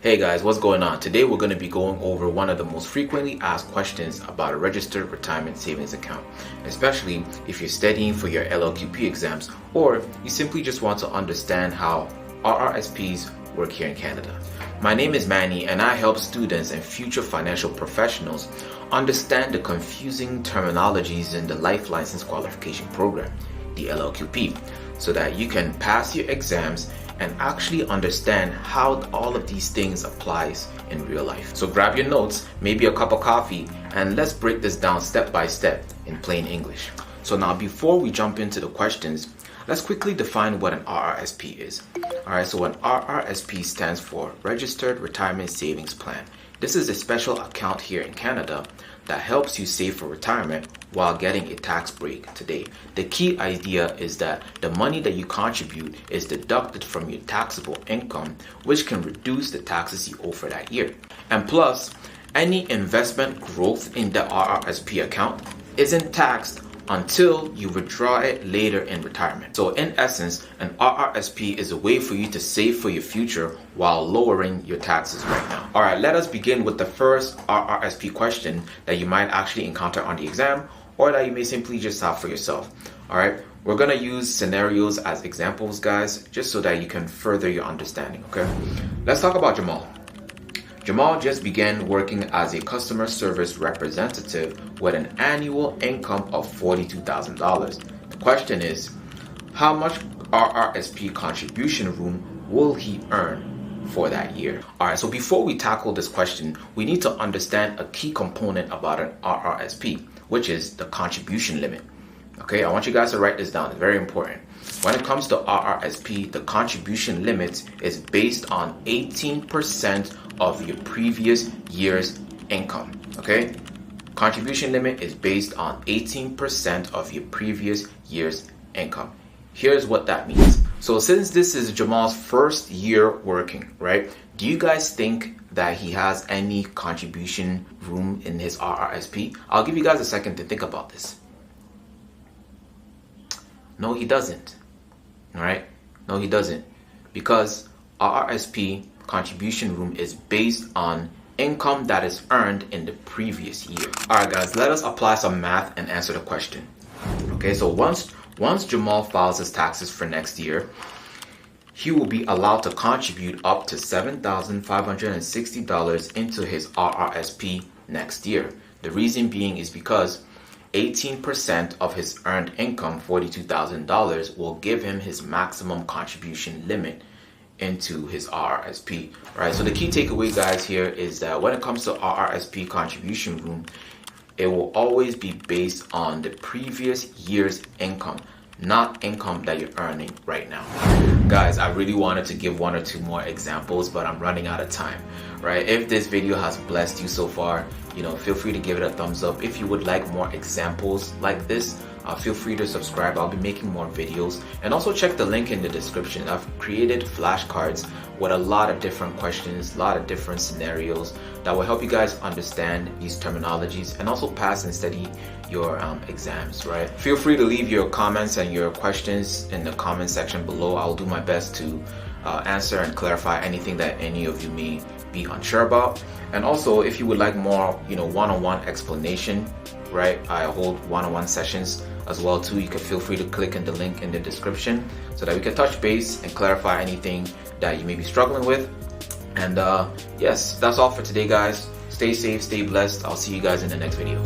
Hey guys, what's going on? Today we're going to be going over one of the most frequently asked questions about a registered retirement savings account, especially if you're studying for your LLQP exams or you simply just want to understand how RRSPs work here in Canada. My name is Manny and I help students and future financial professionals understand the confusing terminologies in the Life License Qualification Program, the LLQP, so that you can pass your exams and actually understand how all of these things applies in real life. So grab your notes, maybe a cup of coffee, and let's break this down step by step in plain English. So now before we jump into the questions, let's quickly define what an RRSP is. Alright, so an RRSP stands for Registered Retirement Savings Plan. This is a special account here in Canada that helps you save for retirement while getting a tax break today. The key idea is that the money that you contribute is deducted from your taxable income, which can reduce the taxes you owe for that year. And plus, any investment growth in the RRSP account isn't taxed until you withdraw it later in retirement. So in essence, an RRSP is a way for you to save for your future while lowering your taxes right now. All right, let us begin with the first RRSP question that you might actually encounter on the exam or that you may simply just have for yourself. All right, we're gonna use scenarios as examples, guys, just so that you can further your understanding, okay? Let's talk about Jamal. Jamal just began working as a customer service representative with an annual income of $42,000. The question is, how much RRSP contribution room will he earn for that year? Alright, so before we tackle this question, we need to understand a key component about an RRSP, which is the contribution limit. Okay, I want you guys to write this down, it's very important. When it comes to RRSP, the contribution limit is based on 18% of your previous year's income. Okay, contribution limit is based on 18% of your previous year's income. Here's what that means. So since this is Jamal's first year working, right, do you guys think that he has any contribution room in his RRSP? I'll give you guys a second to think about this. No, he doesn't. All right, no, he doesn't, because RRSP contribution room is based on income that is earned in the previous year. All right, guys, let us apply some math and answer the question. Okay, so once Jamal files his taxes for next year, he will be allowed to contribute up to $7,560 into his RRSP next year. The reason being is because 18% of his earned income, $42,000, will give him his maximum contribution limit into his RRSP, right? So the key takeaway, guys, here is that when it comes to RRSP contribution room, it will always be based on the previous year's income, not income that you're earning right now. Guys, I really wanted to give one or two more examples, but I'm running out of time, right? If this video has blessed you so far, feel free to give it a thumbs up. If you would like more examples like this, feel free to subscribe. I'll be making more videos, and also check the link in the description. I've created flashcards with a lot of different questions, a lot of different scenarios that will help you guys understand these terminologies and also pass and study your exams, right? Feel free to leave your comments and your questions in the comment section below. I'll do my best to answer and clarify anything that any of you may be unsure about. And also, if you would like more, one-on-one explanation, right? I hold one-on-one sessions as well too. You can feel free to click in the link in the description so that we can touch base and clarify anything that you may be struggling with. And yes, that's all for today, guys. Stay safe, stay blessed. I'll see you guys in the next video.